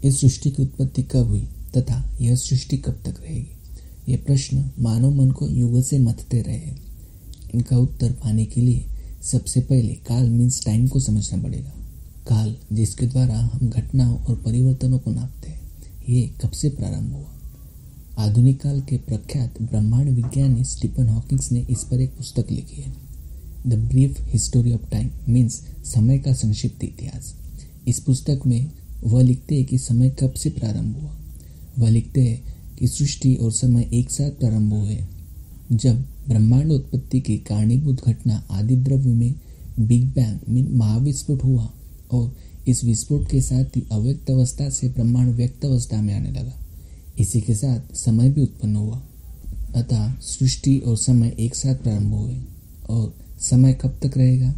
इस सृष्टि की उत्पत्ति कब हुई तथा यह सृष्टि कब तक रहेगी? ये प्रश्न मानव मन को युगों से मथते रहे हैं। इनका उत्तर पाने के लिए सबसे पहले काल मीन्स टाइम को समझना पड़ेगा। काल जिसके द्वारा हम घटनाओं और परिवर्तनों को नापते हैं, ये कब से प्रारंभ हुआ? आधुनिक काल के प्रख्यात ब्रह्मांड विज्ञानी स्टीफन हॉकिंग्स ने इस पर एक पुस्तक लिखी है, the brief history of time means समय का संक्षिप्त इतिहास। इस पुस्तक में वह लिखते हैं कि समय कब से प्रारंभ हुआ। वह लिखते हैं कि सृष्टि और समय एक साथ प्रारंभ हुए जब ब्रह्मांड उत्पत्ति की कारणीभूत घटना आदि द्रव्य में बिग बैंग मीन महाविस्फोट हुआ और इस विस्फोट के साथ ही अव्यक्त अवस्था से ब्रह्मांड व्यक्त अवस्था में आने लगा। इसी के साथ समय भी उत्पन्न हुआ। अतः सृष्टि और समय एक साथ प्रारंभ हुए। और समय कब तक रहेगा?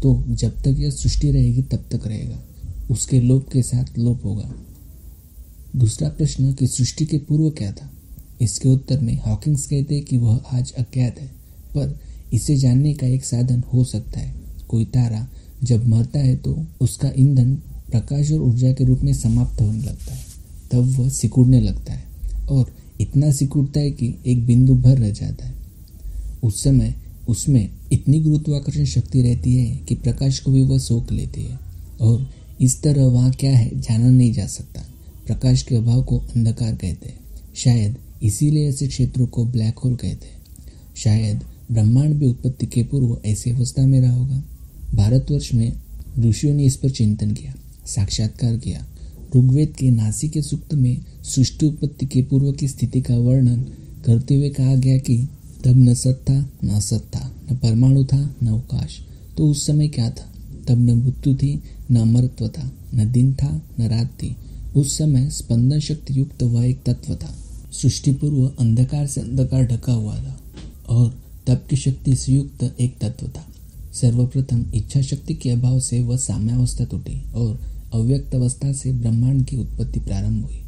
तो जब तक यह सृष्टि रहेगी तब तक रहेगा, उसके लोप के साथ लोप होगा। दूसरा प्रश्न कि सृष्टि के पूर्व क्या था? इसके उत्तर में हॉकिंग्स कहते हैं कि वह आज अज्ञात है, पर इसे जानने का एक साधन हो सकता है। कोई तारा जब मरता है तो उसका ईंधन प्रकाश और ऊर्जा के रूप में समाप्त होने लगता है, तब वह सिकुड़ने लगता है और इतना सिकुड़ता है कि एक बिंदु भर रह जाता है। उस समय उसमें इतनी गुरुत्वाकर्षण शक्ति रहती है कि प्रकाश को भी वह सोख लेती है और इस तरह वहाँ क्या है जाना नहीं जा सकता। प्रकाश के अभाव को अंधकार कहते हैं। शायद इसीलिए ऐसे क्षेत्रों को ब्लैक होल कहते हैं। शायद ब्रह्मांड भी उत्पत्ति के पूर्व ऐसी अवस्था में रहा होगा। भारतवर्ष में ऋषियों ने इस पर चिंतन किया, साक्षात्कार किया। ऋग्वेद के नासिक सूक्त में सृष्टि उत्पत्ति के पूर्व की स्थिति का वर्णन करते हुए कहा गया कि तब न सत था न असत था, न परमाणु था न अवकाश। तो उस समय क्या था? तब न मृत्यु थी न अमरत्व था, न दिन था न रात थी। उस समय स्पंदन शक्ति युक्त वह एक तत्व था। सृष्टि पूर्व अंधकार से अंधकार ढका हुआ था और तप की शक्ति से युक्त एक तत्व था। सर्वप्रथम इच्छा शक्ति के अभाव से वह साम्यावस्था टूटी और अव्यक्त अवस्था से ब्रह्मांड की उत्पत्ति प्रारंभ हुई।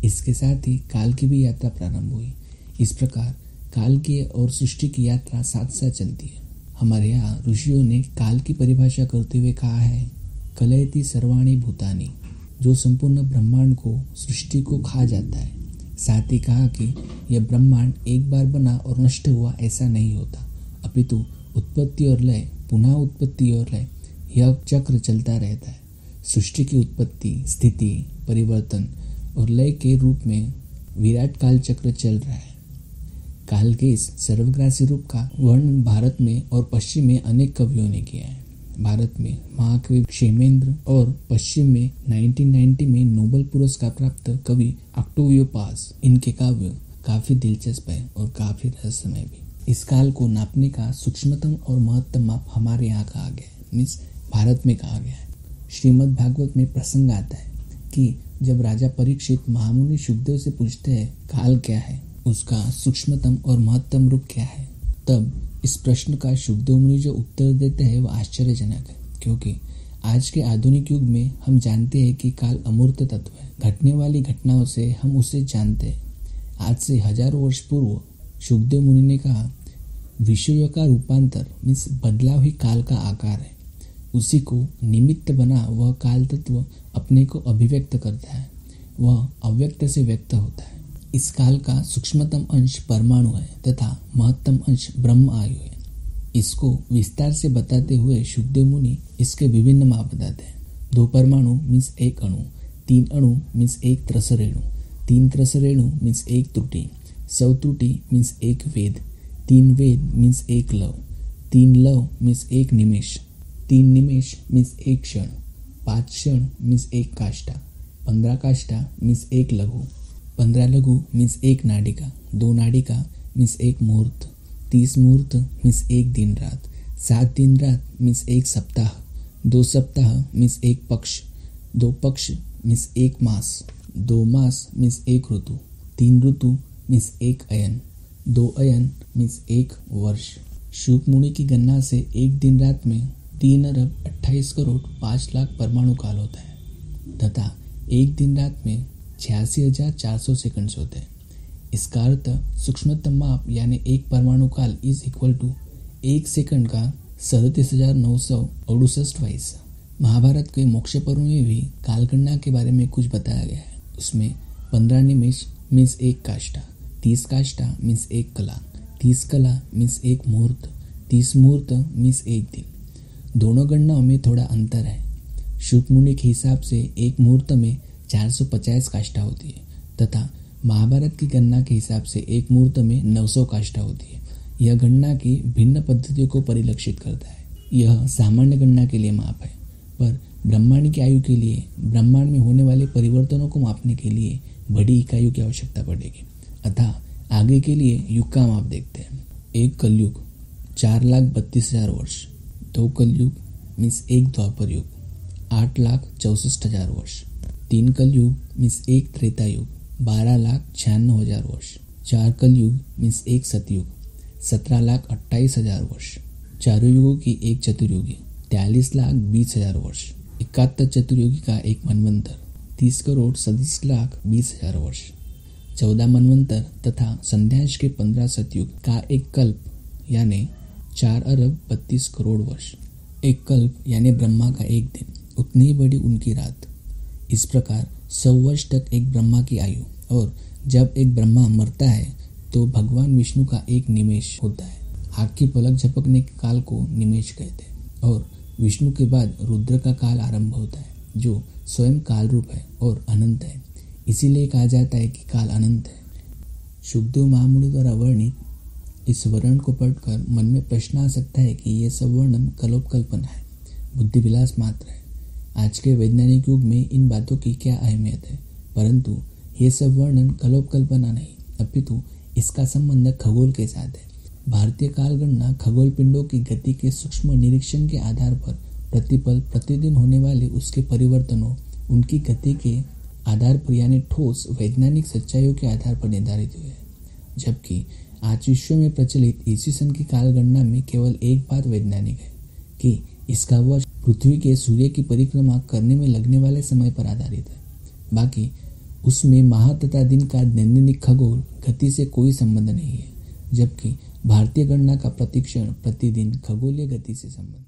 इसके साथ ही काल की भी यात्रा प्रारंभ हुई। इस प्रकार काल की और सृष्टि की यात्रा साथ साथ चलती है। हमारे यहाँ ऋषियों ने काल की परिभाषा करते हुए कहा है, कलयति सर्वाणि भूतानि, जो संपूर्ण ब्रह्मांड को सृष्टि को खा जाता है। साथ ही कहा कि यह ब्रह्मांड एक बार बना और नष्ट हुआ ऐसा नहीं होता, अपितु उत्पत्ति और लय, पुनः उत्पत्ति और लय, यह चक्र चलता रहता है। सृष्टि की उत्पत्ति, स्थिति, परिवर्तन और लय के रूप में विराट काल चक्र चल रहा है। काल के इस सर्वग्रासी रूप का वर्णन भारत में और पश्चिम में अनेक कवियों ने किया है। भारत में महाकवि क्षेमेंद्र और पश्चिम में 1990 में नोबेल पुरस्कार प्राप्त कवि ऑक्टेवियो पाज, इनके काव्य काफी दिलचस्प है और काफी रहस्यमय भी। इस काल को नापने का सूक्ष्मतम और महत्तम माप हमारे यहाँ कहा गया है, मीन्स भारत में कहा गया है। श्रीमद् भागवत में प्रसंग आता है कि जब राजा परीक्षित महामुनि शुकदेव से पूछते हैं काल क्या है, उसका सूक्ष्मतम और महत्तम रूप क्या है, तब इस प्रश्न का शुकदेव मुनि जो उत्तर देते हैं वह आश्चर्यजनक है। क्योंकि आज के आधुनिक युग में हम जानते हैं कि काल अमूर्त तत्व है। घटने वाली घटनाओं से हम उसे जानते हैं। आज से हजारों वर्ष पूर्व शुकदेव मुनि ने कहा, विषयों का रूपांतर मीन्स बदलाव ही काल का आकार है। उसी को निमित्त बना वह काल तत्व अपने को अभिव्यक्त करता है, वह अव्यक्त से व्यक्त होता है। इस काल का सूक्ष्मतम अंश परमाणु है तथा महत्तम अंश ब्रह्म आयु है। इसको विस्तार से बताते हुए शुकदेव मुनि इसके विभिन्न माप बताते हैं। 2 परमाणु मीन्स 1 अणु, 3 अणु मीन्स 1 त्रसरेणु, 3 त्रसरेणु मीन्स 1 त्रुटि, 100 त्रुटि मीन्स 1 वेद, 3 वेद मीन्स 1 लव, 3 लव मीन्स 1 निमेष, 3 निमेष मीन्स 1 क्षण, 5 क्षण मीन्स 1 काष्ठा, 15 काष्ठा मीन्स 1 लघु, 15 लघु मीन्स 1 नाडिका, 2 नाडिका मीन्स 1 मुहूर्त, 30 मुहूर्त मीन्स 1 दिन रात, 7 दिन रात मीन्स 1 सप्ताह, 2 सप्ताह मीन्स 1 पक्ष, 2 पक्ष मीन्स 1 मास, 2 मास मीन्स 1 ऋतु, 3 ऋतु मीन्स 1 अयन, 2 अयन मीन्स 1 वर्ष। शुक मुनि की गणना से एक दिन रात में 3 अरब 28 करोड़ 5 लाख परमाणु काल होता है तथा एक दिन रात में 86,400 सेकंड्स होते हैं। इसका अर्थ सूक्ष्मतम माप यानी एक परमाणु काल इज इक्वल टू 1 सेकंड का 37,968वां हिस्सा। महाभारत के मोक्ष पर्व में भी कालगणना के बारे में कुछ बताया गया है। उसमें 15 निमेष मीन्स एक काष्ठा, 30 काष्ठा मीन्स एक कला, 30 कला मीन्स एक मुहूर्त, 30 मुहूर्त मीन्स एक दिन। दोनों गणनाओं में थोड़ा अंतर है। शुभ मुनि के हिसाब से एक मुहूर्त में 450 काष्ठा होती है तथा महाभारत की गणना के हिसाब से एक मुहूर्त में 900 काष्ठा होती है। यह गणना की भिन्न पद्धतियों को परिलक्षित करता है। यह सामान्य गणना के लिए माप है, पर ब्रह्मांड की आयु के लिए ब्रह्मांड में होने वाले परिवर्तनों को मापने के लिए बड़ी इकाइयों की आवश्यकता पड़ेगी। अतः आगे के लिए युग का माप देखते हैं। एक कलयुग 4,32,000 वर्ष, 2 कलयुग मीन्स एक द्वापर युग 8,64,000 वर्ष, 3 कलयुग मीन्स एक त्रेता युग 12,96,000 वर्ष, 4 कलयुग मीन्स एक सतयुग 17,28,000 वर्ष, चारों युगों की एक चतुर्युगी 43,20,000 वर्ष, 71 चतुर्युगी का एक मनवंतर 30,37,20,000 वर्ष, 14 मनवंतर तथा संध्यांश के 15 सतयुग का एक कल्प यानी 4,32,00,000,000 वर्ष। एक कल्प यानी ब्रह्मा का एक दिन, उतनी ही बड़ी उनकी रात। इस प्रकार 100 वर्ष तक एक ब्रह्मा की आयु, और जब एक ब्रह्मा मरता है तो भगवान विष्णु का एक निमेष होता है। आँख की पलक झपकने के काल को निमेष कहते हैं, और विष्णु के बाद रुद्र का काल आरंभ होता है जो स्वयं काल रूप है और अनंत है। इसीलिए कहा जाता है कि काल अनंत है। शुकदेव महामुनि द्वारा वर्णित इस वर्णन को पढ़कर मन में प्रश्न आ सकता है कि यह सब वर्णन कल्पना है, बुद्धि विलास मात्र है। आज के वैज्ञानिक युग में इन बातों की क्या अहमियत है, परंतु ये सब वर्णन कल्पना नहीं, अपितु इसका संबंध खगोल के साथ है। भारतीय कालगणना खगोल पिंडों की गति के सूक्ष्म निरीक्षण के आधार पर प्रतिपल प्रतिदिन होने वाले उसके परिवर्तनों, उनकी गति के आधार पर यानी ठोस वैज्ञानिक सच्चाइयों के आधार पर निर्धारित हुई है। जबकि आज विश्व में प्रचलित ईस्वी सन की कालगणना में केवल एक बात वैज्ञानिक है कि इसका वर्ष पृथ्वी के सूर्य की परिक्रमा करने में लगने वाले समय पर आधारित है। बाकी उसमें माह तथा दिन का दैनिक खगोल गति से कोई संबंध नहीं है, जबकि भारतीय गणना का प्रतिक्षण प्रतिदिन खगोलीय गति से संबंध।